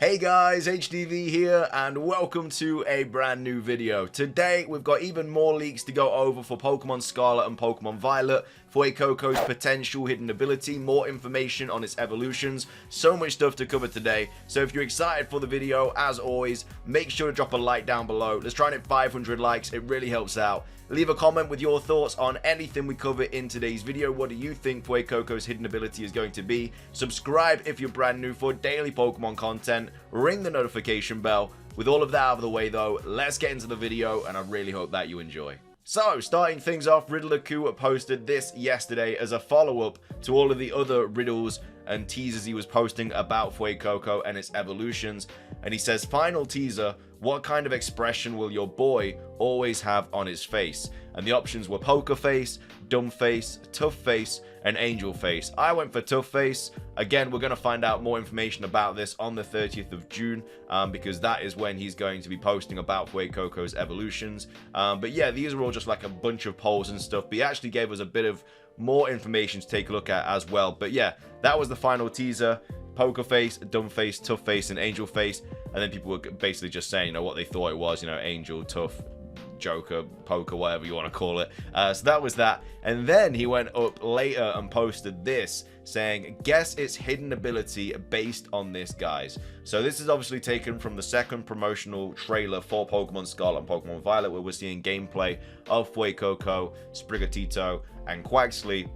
Hey guys, HDV here and welcome to a brand new video. Today we've got even more leaks to go over for Pokemon Scarlet and Pokemon Violet, Fuecoco's potential hidden ability, more information on its evolutions, so much stuff to cover today. So if you're excited for the video, as always, make sure to drop a like down below. Let's try and hit 500 likes, it really helps out. Leave a comment with your thoughts on anything we cover in today's video. What do you think Fuecoco's hidden ability is going to be? Subscribe if you're brand new for daily Pokemon content. Ring the notification bell. With all of that out of the way though, let's get into the video and I really hope that you enjoy. So, starting things off, Riddler-Q posted this yesterday as a follow-up to all of the other riddles and teasers he was posting about Fuecoco and its evolutions. And he says, final teaser, what kind of expression will your boy always have on his face? And the options were poker face, dumb face, tough face, and angel face. I went for tough face. Again, we're going to find out more information about this on the 30th of June because that is when he's going to be posting about Fuecoco's evolutions. But yeah, these are all just like a bunch of polls and stuff. But he actually gave us a bit of more information to take a look at as well. But yeah, that was the final teaser. Poker face, dumb face, tough face, and angel face. And then people were basically just saying, you know, what they thought it was, you know, angel, tough, Joker, poker, whatever you want to call it. So that was that. And then he went up later and posted this saying, guess its hidden ability based on this, guys. So this is obviously taken from the second promotional trailer for Pokemon Scarlet and Pokemon Violet, where we're seeing gameplay of Fuecoco, Sprigatito, and Quaxly.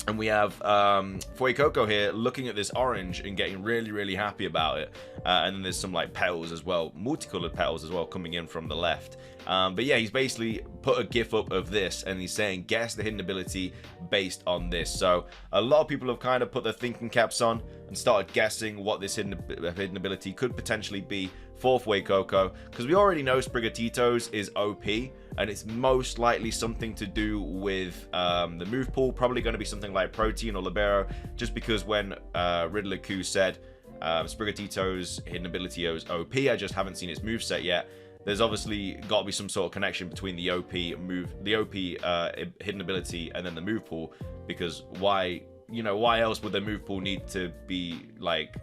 And we have Fuecoco here looking at this orange and getting really happy about it. And then there's some like petals as well, multicolored petals as well coming in from the left. But yeah, he's basically put a gif up of this and he's saying, guess the hidden ability based on this. So a lot of people have kind of put their thinking caps on and started guessing what this hidden ability could potentially be for Fuecoco, because we already know Sprigatito's is OP, and it's most likely something to do with the move pool, probably going to be something like Protein or Libero, just because when Riddler-Q said Sprigatito's hidden ability is OP, I just haven't seen its moveset yet. There's obviously got to be some sort of connection between the OP hidden ability and then the move pool, because why else would the move pool need to be like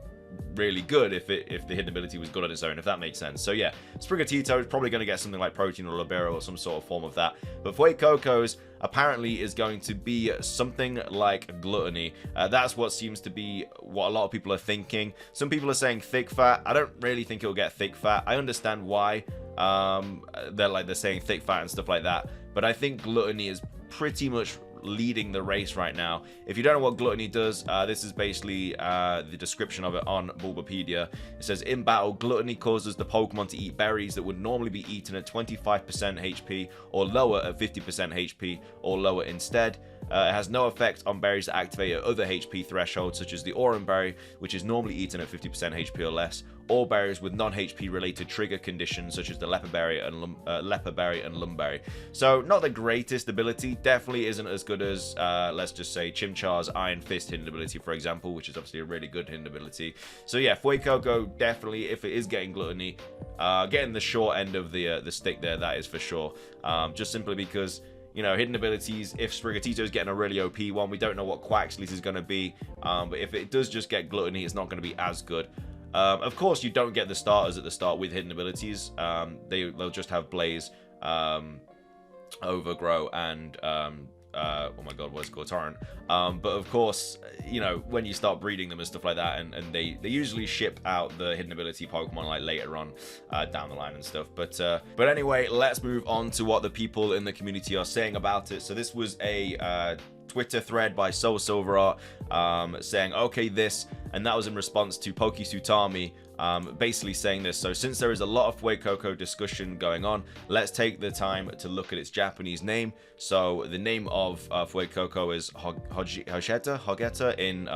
really good if the hidden ability was good on its own, if that makes sense. So yeah, Sprigatito is probably going to get something like Protein or Libero or some sort of form of that. But Fuecoco's apparently is going to be something like Gluttony. That's what seems to be what a lot of people are thinking. Some people are saying Thick Fat. I don't really think it'll get Thick Fat. I understand why they're saying Thick Fat and stuff like that, but I think Gluttony is pretty much leading the race right now. If you don't know what Gluttony does, this is basically the description of it on Bulbapedia. It says, in battle, Gluttony causes the Pokemon to eat berries that would normally be eaten at 25% HP or lower at 50% HP or lower instead. It has no effect on berries that activate at other HP thresholds, such as the Aurum Berry, which is normally eaten at 50% HP or less, or berries with non-HP related trigger conditions, such as the Leper Berry and Lum Berry. So, not the greatest ability, definitely isn't as good as, let's just say, Chimchar's Iron Fist hidden ability, for example, which is obviously a really good hidden ability. So yeah, Fuecoco, definitely, if it is getting Gluttony, getting the short end of the stick there, that is for sure. Just simply because, you know, hidden abilities, if Sprigatito's getting a really OP one, we don't know what Quaxly's is going to be, but if it does just get Gluttony, it's not going to be as good. Of course, you don't get the starters at the start with hidden abilities. They'll just have Blaze, Overgrow, and oh my god, what's it called? Torrent. But of course, you know, when you start breeding them and stuff like that, and they usually ship out the hidden ability Pokemon like later on down the line and stuff. But anyway, let's move on to what the people in the community are saying about it. So this was a Twitter thread by Soul Silver Art saying, okay, this, and that was in response to Pokisutami basically saying this. So since there is a lot of Fuecoco discussion going on, let's take the time to look at its Japanese name. So the name of Fuecoco is Hogeta in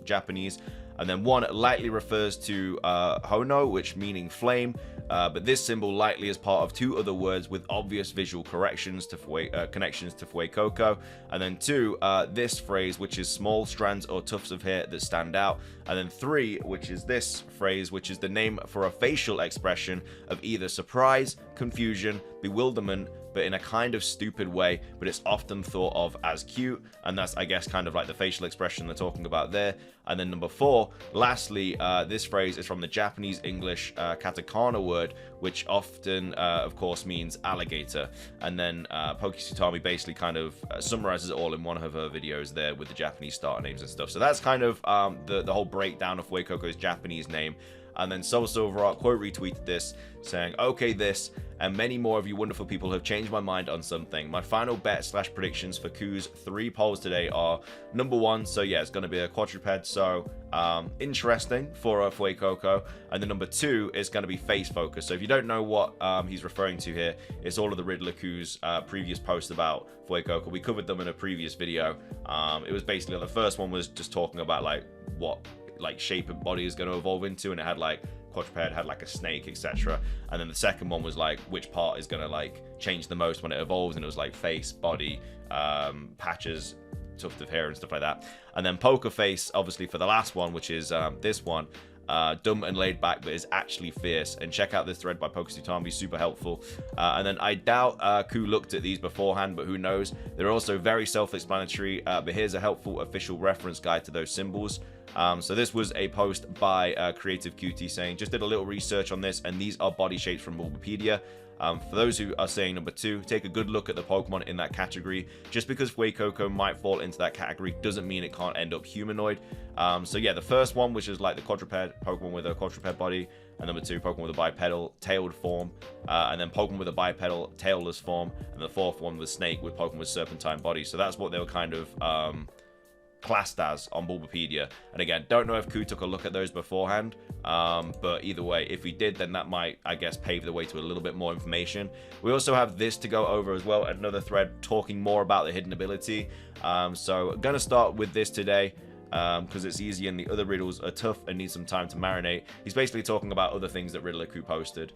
Japanese, and then one likely refers to Hono, which meaning flame, but this symbol likely is part of two other words with obvious visual connections to Fuecoco, and then two, this phrase, which is small strands or tufts of hair that stand out, and then three, which is this phrase, which is the name for a facial expression of either surprise, confusion, bewilderment, but in a kind of stupid way, but it's often thought of as cute, and that's, I guess, kind of like the facial expression they're talking about there. And then number 4, lastly, this phrase is from the Japanese English katakana word, which often, of course, means alligator. And then Pokisutami basically kind of summarizes it all in one of her videos there with the Japanese starter names and stuff. So that's kind of the whole breakdown of Fuecoco's Japanese name. And then Soul Silver Art quote retweeted this, saying, "Okay, this and many more of you wonderful people have changed my mind on something. My final bet / predictions for Ku's 3 polls today are number 1, so yeah, it's going to be a quadruped, so interesting for Fuecoco. And then number 2 is going to be face focus. So if you don't know what he's referring to here, it's all of the Riddler Ku's previous posts about Fuecoco. We covered them in a previous video. It was basically, the first one was just talking about like what shape of body is going to evolve into, and it had like quadruped, had like a snake, etc. And then the second one was like which part is going to like change the most when it evolves, and it was like face, body, patches, tuft of hair and stuff like that. And then poker face, obviously, for the last one, which is this one, dumb and laid back, but is actually fierce. And check out this thread by Pokisutami, super helpful. And then I doubt Ku looked at these beforehand, but who knows. They're also very self-explanatory, but here's a helpful official reference guide to those symbols. So this was a post by Creative Cutie saying, just did a little research on this, and these are body shapes from Bulbapedia. For those who are saying number 2, take a good look at the Pokemon in that category. Just because Fuecoco might fall into that category doesn't mean it can't end up humanoid. So yeah, the first one, which is like the quadruped, Pokemon with a quadruped body, and number 2, Pokemon with a bipedal tailed form, and then Pokemon with a bipedal tailless form, and the 4th one was Snake with Pokemon with serpentine body. So that's what they were kind of classed as on Bulbapedia. And again, don't know if Ku took a look at those beforehand, but either way, if he did, then that might, I guess, pave the way to a little bit more information. We also have this to go over as well, another thread talking more about the hidden ability. So I'm gonna start with this today, because it's easy and the other riddles are tough and need some time to marinate. He's basically talking about other things that Riddler Ku posted,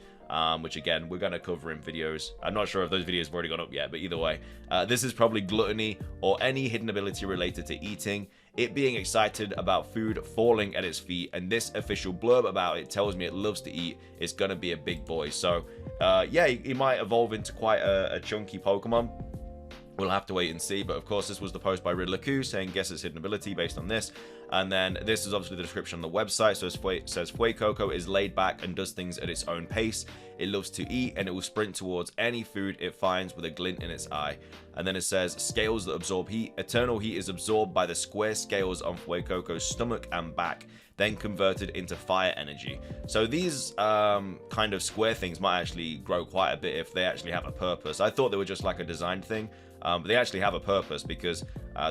which again, we're going to cover in videos. I'm not sure if those videos have already gone up yet, but either way, this is probably gluttony or any hidden ability related to eating. It being excited about food falling at its feet, and this official blurb about it tells me it loves to eat. It's going to be a big boy. So yeah, he might evolve into quite a chunky Pokemon. We'll have to wait and see, but of course this was the post by Riddler Ku saying guess its hidden ability based on this. And then this is obviously the description on the website. So it says Fuecoco is laid back and does things at its own pace. It loves to eat, and it will sprint towards any food it finds with a glint in its eye. And then it says scales that absorb heat. Eternal heat is absorbed by the square scales on Fuecoco's stomach and back, then converted into fire energy. So these kind of square things might actually grow quite a bit if they actually have a purpose. I thought they were just like a design thing, but they actually have a purpose because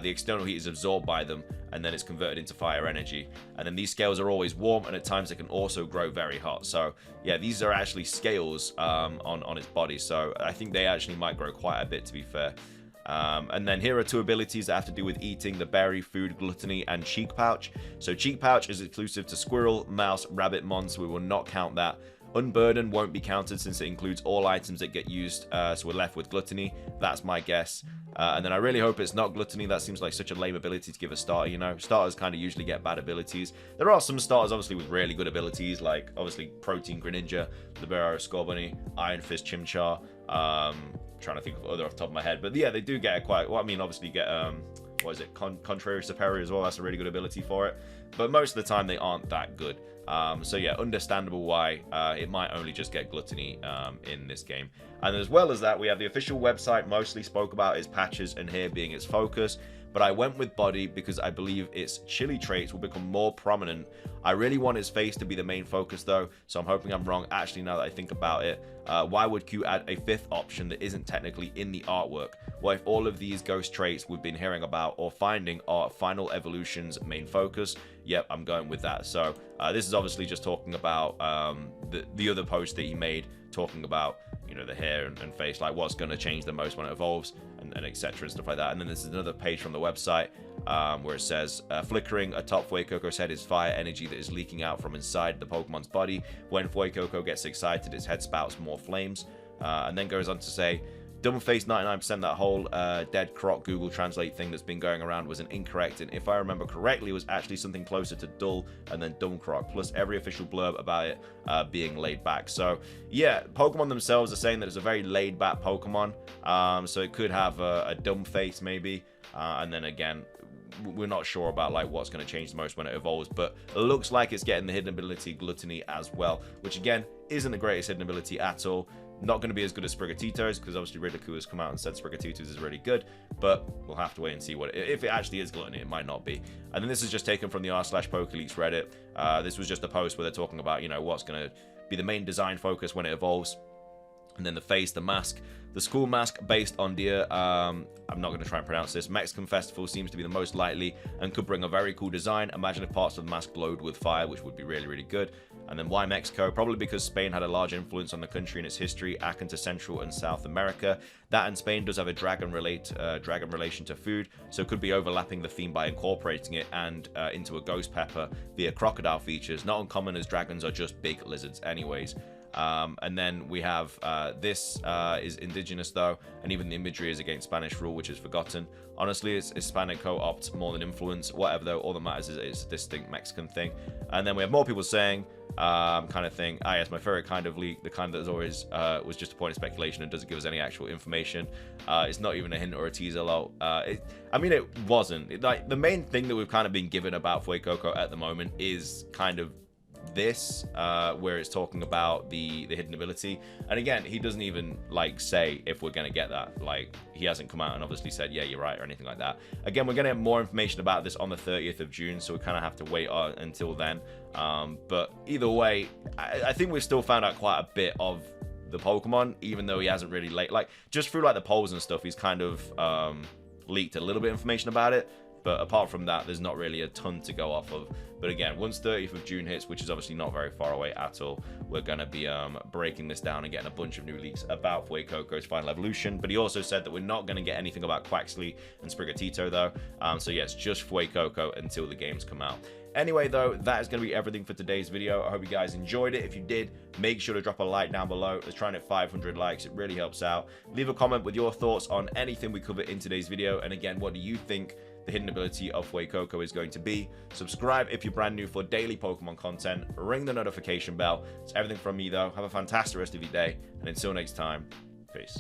the external heat is absorbed by them, and then it's converted into fire energy. And then these scales are always warm, and at times they can also grow very hot. So yeah, these are actually scales on its body. So I think they actually might grow quite a bit, to be fair. And then here are 2 abilities that have to do with eating: the berry, food, gluttony, and cheek pouch. So cheek pouch is exclusive to squirrel, mouse, rabbit, mon, so we will not count that. Unburden won't be counted since it includes all items that get used, so we're left with gluttony. That's my guess. And then I really hope it's not gluttony. That seems like such a lame ability to give a starter, you know. Starters kind of usually get bad abilities. There are some starters, obviously, with really good abilities, like, obviously, Protein Greninja, Libero Scorbunny, Iron Fist Chimchar. Trying to think of other off the top of my head. But yeah, they do get quite, well, I mean, obviously you get, what is it, Contrary Superior as well. That's a really good ability for it. But most of the time, they aren't that good. So yeah, understandable why it might only just get gluttony in this game. And as well as that, we have the official website mostly spoke about its patches and hair being its focus, but I went with body because I believe its chili traits will become more prominent. I really want his face to be the main focus though, so I'm hoping I'm wrong. Actually, now that I think about it, why would Q add a 5th option that isn't technically in the artwork? What if all of these ghost traits we've been hearing about or finding are Final Evolution's main focus? Yep, I'm going with that. So this is obviously just talking about the other post that he made, talking about, you know, the hair and face, like what's going to change the most when it evolves, and etc. and stuff like that. And then there's another page from the website where it says flickering atop Fuecoco's head is fire energy that is leaking out from inside the Pokemon's body. When Fuecoco gets excited, its head spouts more flames, and then goes on to say Dumbface 99%, that whole dead croc Google Translate thing that's been going around was an incorrect, and if I remember correctly, it was actually something closer to dull and then dumb croc, plus every official blurb about it being laid back. So yeah, Pokemon themselves are saying that it's a very laid back Pokemon, so it could have a dumb face maybe, and then again, we're not sure about like what's going to change the most when it evolves, but it looks like it's getting the hidden ability Gluttony as well, which again isn't the greatest hidden ability at all. Not going to be as good as Sprigatito's, because obviously Ridicu has come out and said Sprigatito's is really good, but we'll have to wait and see what if it actually is Gluttony. It might not be. And then this is just taken from the r/PokeLeaks Reddit. This was just a post where they're talking about, you know, what's going to be the main design focus when it evolves. And then the face, the mask, the school mask based on deer. I'm not going to try and pronounce this. Mexican Festival seems to be the most likely and could bring a very cool design. Imagine if parts of the mask glowed with fire, which would be really, really good. And then why Mexico? Probably because Spain had a large influence on the country in its history, akin to Central and South America. That and Spain does have a dragon relation to food, so it could be overlapping the theme by incorporating it and into a ghost pepper via crocodile features. Not uncommon, as dragons are just big lizards anyways. And then we have this is indigenous though, and even the imagery is against Spanish rule, which is forgotten. Honestly, it's Hispanic co-opt more than influence. Whatever though, all that matters is it's a distinct Mexican thing. And then we have more people saying kind of thing. Ah, yes, my favorite kind of leak, the kind that is always was just a point of speculation and doesn't give us any actual information. It's not even a hint or a teaser. Lol. I mean, it wasn't. Like the main thing that we've kind of been given about Fuecoco at the moment is kind of this where it's talking about the hidden ability, and again, he doesn't even like say if we're gonna get that. Like, he hasn't come out and obviously said yeah, you're right or anything like that. Again, we're gonna have more information about this on the 30th of June, so we kind of have to wait until then. But either way, I think we've still found out quite a bit of the Pokemon, even though he hasn't really like just through like the polls and stuff, he's kind of leaked a little bit of information about it. But apart from that, there's not really a ton to go off of. But again, once 30th of June hits, which is obviously not very far away at all, we're going to be breaking this down and getting a bunch of new leaks about Fuecoco's final evolution. But he also said that we're not going to get anything about Quaxly and Sprigatito, though. So yes, just Fuecoco until the games come out. Anyway, though, that is going to be everything for today's video. I hope you guys enjoyed it. If you did, make sure to drop a like down below. Let's try and hit 500 likes. It really helps out. Leave a comment with your thoughts on anything we covered in today's video. And again, what do you think the hidden ability of Fuecoco is going to be? Subscribe if you're brand new for daily Pokemon content. Ring the notification bell. It's everything from me, though. Have a fantastic rest of your day. And until next time, peace.